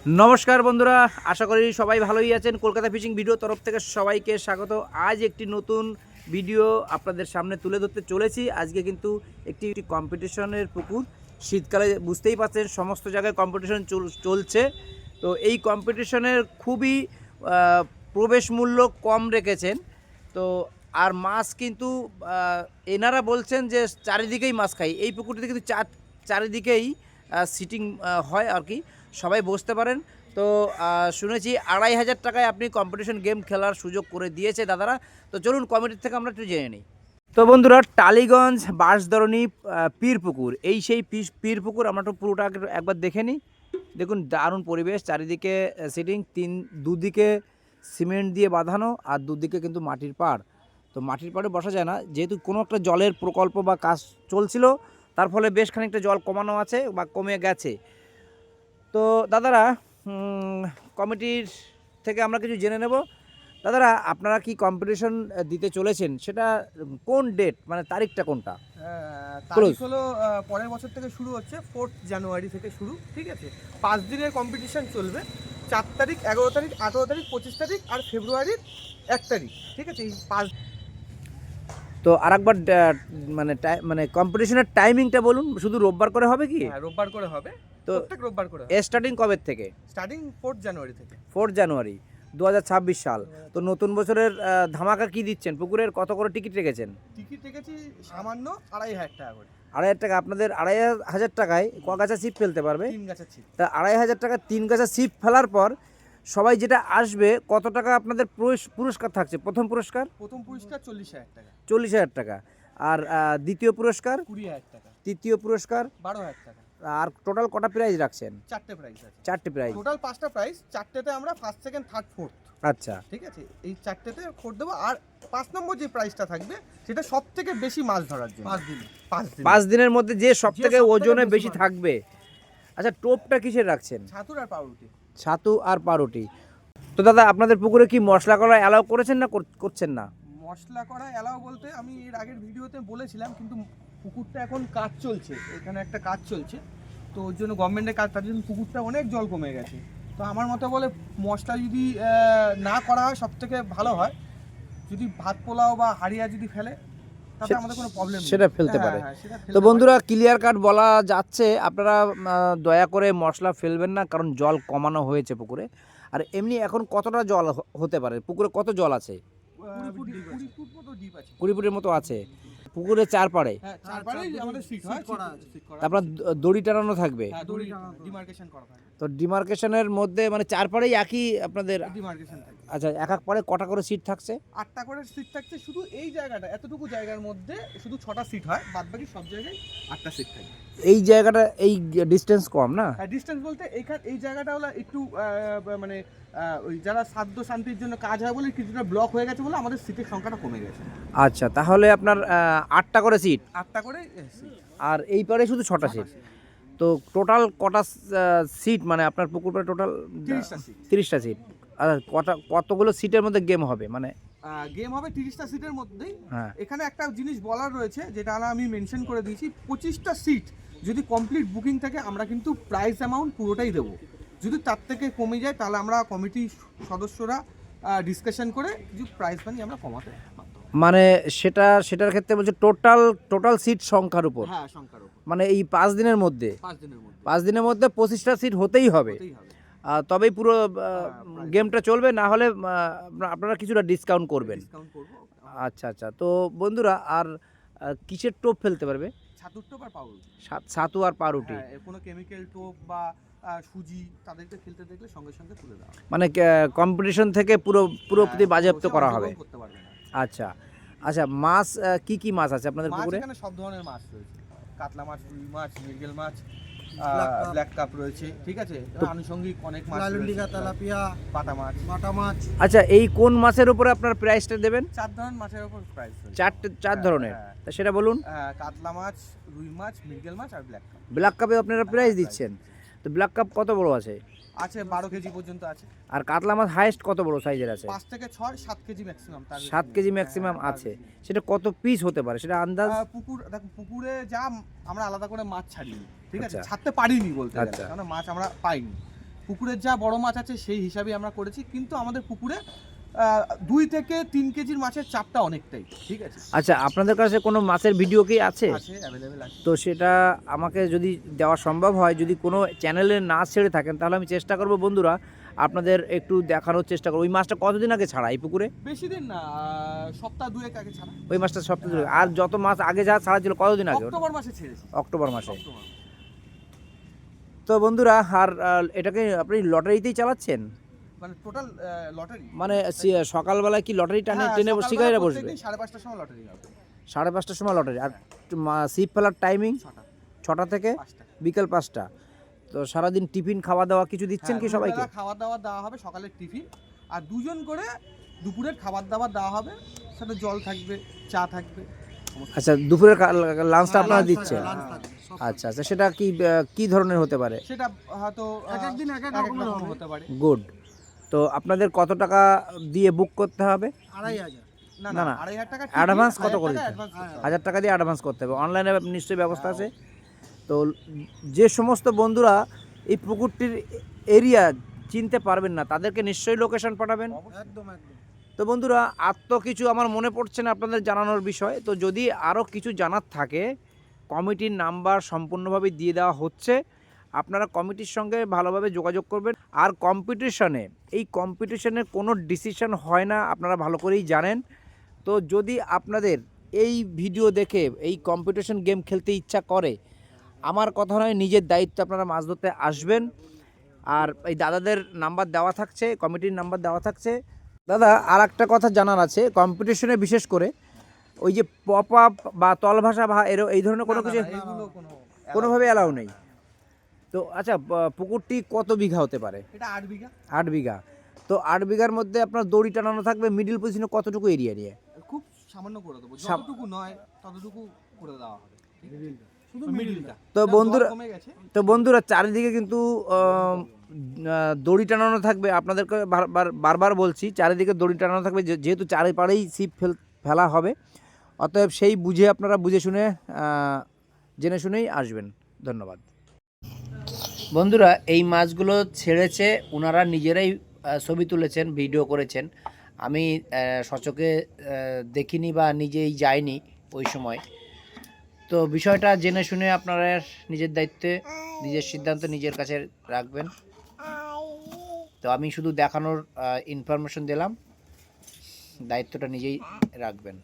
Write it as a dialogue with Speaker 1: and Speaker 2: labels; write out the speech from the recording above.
Speaker 1: নমস্কার বন্ধুরা, আশা করি সবাই ভালোই আছেন। কলকাতা ফিশিং ভিডিও তরফ থেকে সবাইকে স্বাগত। আজ একটি নতুন ভিডিও আপনাদের সামনে তুলে ধরতে চলেছি। আজকে কিন্তু একটি কম্পিটিশনের পুকুর। শীতকালে বুঝতেই পারছেন সমস্ত জায়গায় কম্পিটিশন চলছে। তো এই কম্পিটিশনের খুবই প্রবেশ মূল্য কম রেখেছেন। তো আর মাছ কিন্তু এনারা বলছেন যে চারিদিকেই মাছ খাই। এই পুকুরটিতে কিন্তু চারিদিকেই সিটিং হয় আর কি, সবাই বসতে পারেন। তো শুনেছি 2500 টাকায় আপনি কম্পিটিশন গেম খেলার সুযোগ করে দিয়েছে দাদারা। তো চলুন কমিটির থেকে আমরা একটু জেনে নিই। তো বন্ধুরা, টালিগঞ্জ বাঁশধরণী পীর পুকুর, এই সেই পীর পুকুর। আমরা একটু পুরোটা একবার দেখে নিই। দেখুন দারুণ পরিবেশ, চারিদিকে সিটিং, দুদিকে সিমেন্ট দিয়ে বাঁধানো আর দুদিকে কিন্তু মাটির পাড়। তো মাটির পাড়ে বসা যায় না, যেহেতু কোনো একটা জলের প্রকল্প বা কাজ চলছিল, তার ফলে বেশ খানিকটা জল কমানো আছে বা কমে গেছে। তো দাদারা, কমিটির থেকে আমরা কিছু জেনে নেব। দাদারা, আপনারা কি কম্পিটিশন দিতে চলেছেন, সেটা কোন ডেট, মানে তারিখটা কোনটা?
Speaker 2: তারিখ হলো পরের বছর থেকে শুরু হচ্ছে, 4 জানুয়ারি থেকে শুরু। ঠিক আছে, 5 দিনের কম্পিটিশন চলবে। 4 তারিখ, 11 তারিখ, 18 তারিখ, 25 তারিখ আর ফেব্রুয়ারির 1 তারিখ। ঠিক আছে, এই 5।
Speaker 1: তো আরেকবার মানে কম্পিটিশনের টাইমিংটা বলুন। শুধু রোববার করে হবে কি?
Speaker 2: হ্যাঁ, রোববার করে হবে।
Speaker 1: তো
Speaker 2: প্রত্যেক রোববার করে হবে।
Speaker 1: স্টার্টিং কবে থেকে?
Speaker 2: স্টার্টিং 4 জানুয়ারি থেকে।
Speaker 1: 4 জানুয়ারি 2026 সাল। তো নতুন বছরের ধামাকা কি দিচ্ছেন? পুকুরের কত করে টিকিট রেখেছেন?
Speaker 2: টিকিট রেখেছি সামান্য 2500 টাকা করে।
Speaker 1: 2500 টাকা। আপনাদের 2500 টাকায় ক গাছা ছিপ ফেলতে পারবে?
Speaker 2: 3 গাছের ছিপ।
Speaker 1: তা 2500 টাকা 3 গাছা ছিপ ফেলার পর সবাই যেটা আসবে, কত টাকা আপনাদের পুরস্কার থাকছে? প্রথম পুরস্কার
Speaker 2: 40,000 টাকা।
Speaker 1: 40,000 টাকা। আর দ্বিতীয় পুরস্কার
Speaker 2: 20,000 টাকা।
Speaker 1: তৃতীয় পুরস্কার
Speaker 2: 12,000 টাকা।
Speaker 1: আর টোটাল কটা প্রাইজ রাখছেন?
Speaker 2: 4টে প্রাইজ আছে।
Speaker 1: 4টে প্রাইজ।
Speaker 2: টোটাল 5টা প্রাইজ, 4টেতে আমরা ফার্স্ট, সেকেন্ড, থার্ড, ফোর্থ।
Speaker 1: আচ্ছা,
Speaker 2: ঠিক আছে, এই 4টেতে ফোর্থ দেবো। আর 5 নম্বর যে প্রাইজটা থাকবে সেটা সব থেকে বেশি মাছ ধরার জন্য।
Speaker 1: 5 দিনের মধ্যে যে সব থেকে
Speaker 2: সবথেকে
Speaker 1: ওজনে
Speaker 2: বেশি
Speaker 1: বেশি
Speaker 2: মাছ
Speaker 1: থাকবে। আচ্ছা, টোপটা কিসের রাখছেন?
Speaker 2: ছাতুর আর পাউরুটি।
Speaker 1: ছাতু আর পাউরুটি। তো দাদা, আপনাদের পুকুরে কি মশলা করা অ্যালাউ করেছেন না করছেন না?
Speaker 2: মশলা করা এলাও বলতে আমি এর আগের ভিডিওতে বলেছিলাম, কিন্তু পুকুরটা এখন কাজ চলছে, এখানে একটা কাজ চলছে, তো ওর জন্য গভর্নমেন্টের কাজ, তার জন্য পুকুরটা অনেক জল কমে গেছে। তো আমার মতে বলে মশলা যদি না করা হয় সব থেকে ভালো হয়। যদি ভাত পোলাও বা হাড়িয়া যদি ফেলে তাতে আমাদের কোনো প্রবলেম নেই,
Speaker 1: সেটা ফেলতে পারে।
Speaker 2: সেটা
Speaker 1: তো বন্ধুরা, ক্লিয়ার কাট বলা যাচ্ছে, আপনারা দয়া করে মশলা ফেলবেন না, কারণ জল কমানো হয়েছে পুকুরে। আর এমনি এখন কতটা জল হতে পারে? পুকুরে কত জল আছে?
Speaker 2: 20 ফুট মতো ডিপ আছে।
Speaker 1: 20 ফুটের মতো আছে পুকুরে চারপাড়ে।
Speaker 2: হ্যাঁ, চারপাশেই আমাদের সিট হয়, সিট করা।
Speaker 1: তারপর দড়ি টানানো থাকবে।
Speaker 2: হ্যাঁ, দড়ি ডিমার্কেশন করা থাকে।
Speaker 1: তো ডিমার্কেশনের মধ্যে মানে চারপাড়েই একই আপনাদের?
Speaker 2: ডিমার্কেশন থাকে।
Speaker 1: আচ্ছা, এক এক পাড়ে কটা করে সিট থাকছে?
Speaker 2: 8টা করে সিট থাকছে। শুধু এই জায়গাটা, এতটুকু জায়গার মধ্যে শুধু 6টা সিট হয়, বাদ বাকি সব জায়গায় 8টা সিট থাকে।
Speaker 1: এই জায়গাটা, এই ডিস্টেন্স কম না?
Speaker 2: ডিস্টেন্স বলতে এই জায়গাটা হলো একটু মানে ওই যারা সাধ্য শান্তির জন্য কাজ হয় বলে কিছুটা ব্লক হয়ে গেছে বলে আমাদের সিটের সংখ্যাটা কমে গেছে।
Speaker 1: আচ্ছা, তাহলে আপনার 8টা করে সিট।
Speaker 2: 8টা করে সিট।
Speaker 1: আর এই পারে শুধু 6টা সিট। তো টোটাল কটা সিট, মানে আপনার পুকুর পাড়ে টোটাল
Speaker 2: 30টা সিট।
Speaker 1: 30টা সিট। আর কতগুলো সিটের মধ্যে গেম হবে? মানে
Speaker 2: গেম হবে 30টা সিটের মধ্যেই।
Speaker 1: হ্যাঁ,
Speaker 2: এখানে একটা জিনিস বলার রয়েছে, যেটা আমি মেনশন করে দিয়েছি, 25টা সিট যদি কমপ্লিট বুকিং থাকে আমরা কিন্তু প্রাইস অ্যামাউন্ট পুরোটাই দেবো। যদি তার থেকে কমে যায় তাহলে আমরা কমিটির সদস্যরা ডিসকাশন করে কিছু প্রাইস মানি আমরা কমাতে বাধ্য হব।
Speaker 1: মানে সেটার ক্ষেত্রে বলছে টোটাল সিট সংখ্যার উপর।
Speaker 2: হ্যাঁ, সংখ্যার উপর।
Speaker 1: মানে এই 5 দিনের মধ্যে 5 দিনের মধ্যে 25টা সিট হতেই হবে। তবেই পুরো গেমটা চলবে, না হলে আপনারা কিছুটা ডিসকাউন্ট করবেন।
Speaker 2: ডিসকাউন্ট করব।
Speaker 1: আচ্ছা আচ্ছা। তো বন্ধুরা, আর কিসের টোপ ফেলতে পারবে?
Speaker 2: ছাতুর টোপ আর পাউরুটি।
Speaker 1: ছাতু আর পাউরুটি।
Speaker 2: হ্যাঁ, কোনো কেমিক্যাল টোপ বা সুজি তাদেরকে খেলতে দেখলে সঙ্গে সঙ্গে তুলে দেওয়া হবে।
Speaker 1: মানে কম্পিটিশন থেকে পুরোপুরি বাজেয়াপ্ত করা হবে।
Speaker 2: করতে পারবে না।
Speaker 1: আচ্ছা আচ্ছা। মাছ কি মাছ আছে আপনাদের
Speaker 2: মাছ
Speaker 1: পুকুরে?
Speaker 2: এখানে সব ধরনের মাছ রয়েছে। কাতলা মাছ, রুই মাছ, মৃগেল মাছ, ব্ল্যাক কাপ রয়েছে। ঠিক আছে, আনুষঙ্গিক অনেক মাছ রয়েছে, তেলাপিয়া, বাটা মাছ।
Speaker 1: আচ্ছা, এই কোন মাছের উপরে আপনার প্রাইসটা দেবেন?
Speaker 2: 4 ধরনের মাছের উপর প্রাইস রয়েছে।
Speaker 1: 4 ধরনের। তা সেটা বলুন।
Speaker 2: কাতলা মাছ, রুই মাছ, মৃগেল মাছ আর ব্ল্যাক কাপ।
Speaker 1: ব্ল্যাক কাপে আপনারা প্রাইস দিচ্ছেন? তো ব্ল্যাক কাপ কত বড় আছে?
Speaker 2: 12 কেজি পর্যন্ত আছে।
Speaker 1: আর কাতলা মাছ হাইয়েস্ট কত বড় সাইজের আছে?
Speaker 2: 5 থেকে 6, 7 কেজি ম্যাক্সিমাম।
Speaker 1: 7 কেজি ম্যাক্সিমাম আছে। সেটা কত পিস হতে পারে সেটা আন্দাজ?
Speaker 2: পুকুরে যা আমরা আলাদা করে মাছ ছাড়িনি, ঠিক আছে,
Speaker 1: আচ্ছা।
Speaker 2: ছাড়তে পারিনি বলতে গেলে,
Speaker 1: আচ্ছা।
Speaker 2: কারণ মাছ আমরা পাইনি। পুকুরের যা বড় মাছ আছে সেই হিসাবে আমরা করেছি, কিন্তু আমাদের পুকুরে 2 থেকে 3 কেজির মাছের চাপটা অনেকটাই, ঠিক আছে।
Speaker 1: আচ্ছা, আপনাদের কাছে কোনো মাছের ভিডিও কি আছে?
Speaker 2: আছে, অ্যাভেলেবেল আছে।
Speaker 1: তো সেটা আমাকে যদি দেওয়া সম্ভব হয়, যদি কোনো চ্যানেলে না ছেড়ে থাকেন, তাহলে আমি চেষ্টা করব বন্ধুরা আপনাদের একটু দেখানোর চেষ্টা করব। ওই মাছটা কতদিন আগে ছাড়া এই পুকুরে?
Speaker 2: বেশি দিন না, সপ্তাহ 2 আগে ছাড়া।
Speaker 1: ওই মাছটা সপ্তাহ ধরে, আর যত মাছ আগে যা ছাড়া ছিল কতদিন আগে?
Speaker 2: অক্টোবর মাসে ছেড়েছি।
Speaker 1: অক্টোবর মাসে।
Speaker 2: অক্টোবর।
Speaker 1: তো বন্ধুরা, আর এটাকে আপনি লটারিতেই চালাচ্ছেন?
Speaker 2: মানে টোটাল লটারি,
Speaker 1: মানে সকালবেলায় কি লটারি টেনে
Speaker 2: সকালবেলা
Speaker 1: শিকারীরা বসবে?
Speaker 2: প্রত্যেকদিন 5:30টার সময় লটারি হবে।
Speaker 1: 5:30টার সময় লটারি। আর ছিপ ফেলার টাইমিং 6টা থেকে
Speaker 2: 5টা।
Speaker 1: বিকেল 5টা। তো সারাদিন টিফিন খাওয়া দাওয়া কিছু দিচ্ছেন কি সবাইকে?
Speaker 2: দুপুরবেলা খাবার দাবার দেওয়া হবে, সকালের টিফিন, আর 2 জন করে দুপুরের খাবার দাবার দেওয়া হবে, সাথে জল থাকবে, চা থাকবে।
Speaker 1: আচ্ছা, দুপুরের লাঞ্চটা আপনারা
Speaker 2: লাঞ্চ
Speaker 1: দিচ্ছেন?
Speaker 2: থাকবে, লাঞ্চ থাকবে।
Speaker 1: আচ্ছা আচ্ছা, সেটা কি ধরনের হতে পারে?
Speaker 2: সেটা হয়তো একদিন এক এক রকমের হতে পারে।
Speaker 1: গুড। তো আপনাদের কত টাকা দিয়ে বুক করতে হবে?
Speaker 2: 2,500।
Speaker 1: না,
Speaker 2: না,
Speaker 1: না।
Speaker 2: 2,500 টাকা
Speaker 1: অ্যাডভান্স কত করে দিতে?
Speaker 2: অ্যাডভান্স করতে হবে।
Speaker 1: 1000 টাকা দিয়ে অ্যাডভান্স করতে হবে। অনলাইনে নিশ্চয়ই ব্যবস্থা আছে। তো যে সমস্ত বন্ধুরা এই পুকুরটির এরিয়া চিনতে পারবেন না, তাদেরকে নিশ্চয়ই লোকেশন পাঠাবেন।
Speaker 2: একদম একদম।
Speaker 1: তো বন্ধুরা, আর তো কিছু আমার মনে পড়ছে না আপনাদের জানানোর বিষয়। তো যদি আরও কিছু জানার থাকে, কমিটির নাম্বার সম্পূর্ণভাবে দিয়ে দেওয়া হচ্ছে, আপনারা কমিটির সঙ্গে ভালোভাবে যোগাযোগ করবেন। আর এই কম্পিটিশনে কোনো ডিসিশন হয় না, আপনারা ভালো করেই জানেন। তো যদি আপনাদের এই ভিডিও দেখে এই কম্পিটিশন গেম খেলতে ইচ্ছা করে, আমার কথা নয়, নিজের দায়িত্ব আপনারা মাছ ধরতে আসবেন। আর এই দাদাদের নাম্বার দেওয়া থাকছে, কমিটির নাম্বার দেওয়া থাকছে। দাদা, আর একটা কথা জানার আছে, কম্পিটিশনে বিশেষ করে ওই যে পপ আপ বা তলভাষা বা এই ধরনের কোনো কিছু
Speaker 2: এগুলো
Speaker 1: কোনোভাবে অ্যালাউ নেই। তো আচ্ছা, পুকুরটি কত বিঘা হতে পারে?
Speaker 2: এটা 8 বিঘা।
Speaker 1: 8 বিঘা। তো 8 বিঘার মধ্যে আপনার দড়ি টানানো থাকবে মিডিল পজিশনে কতটুকু এরিয়া নিয়ে?
Speaker 2: খুব সামান্য করে দেবো, যতটুকু নয় ততটুকু করে দেওয়া হবে, শুধু মিডিলটা।
Speaker 1: তো বন্ধুরা চারিদিকে কিন্তু দড়ি টানানো থাকবে। আপনাদেরকে বারবার বলছি, চারিদিকে দড়ি টানানো থাকবে, যেহেতু চারিপাড়েই ছিপ ফেলা হবে। অতএব সেই বুঝে আপনারা বুঝে শুনে জেনে শুনেই আসবেন। ধন্যবাদ। বন্ধুরা, এই মাছগুলো ছেড়েছে ওনারা নিজেরাই, ছবি তুলেছেন, ভিডিও করেছেন। আমি সচকে দেখিনি বা নিজেই যাইনি ওই সময়। তো বিষয়টা জেনে শুনে আপনারা নিজের দায়িত্বে নিজের সিদ্ধান্ত নিজের কাছে রাখবেন। তো আমি শুধু দেখানোর ইনফরমেশন দিলাম, দায়িত্বটা নিজেই রাখবেন।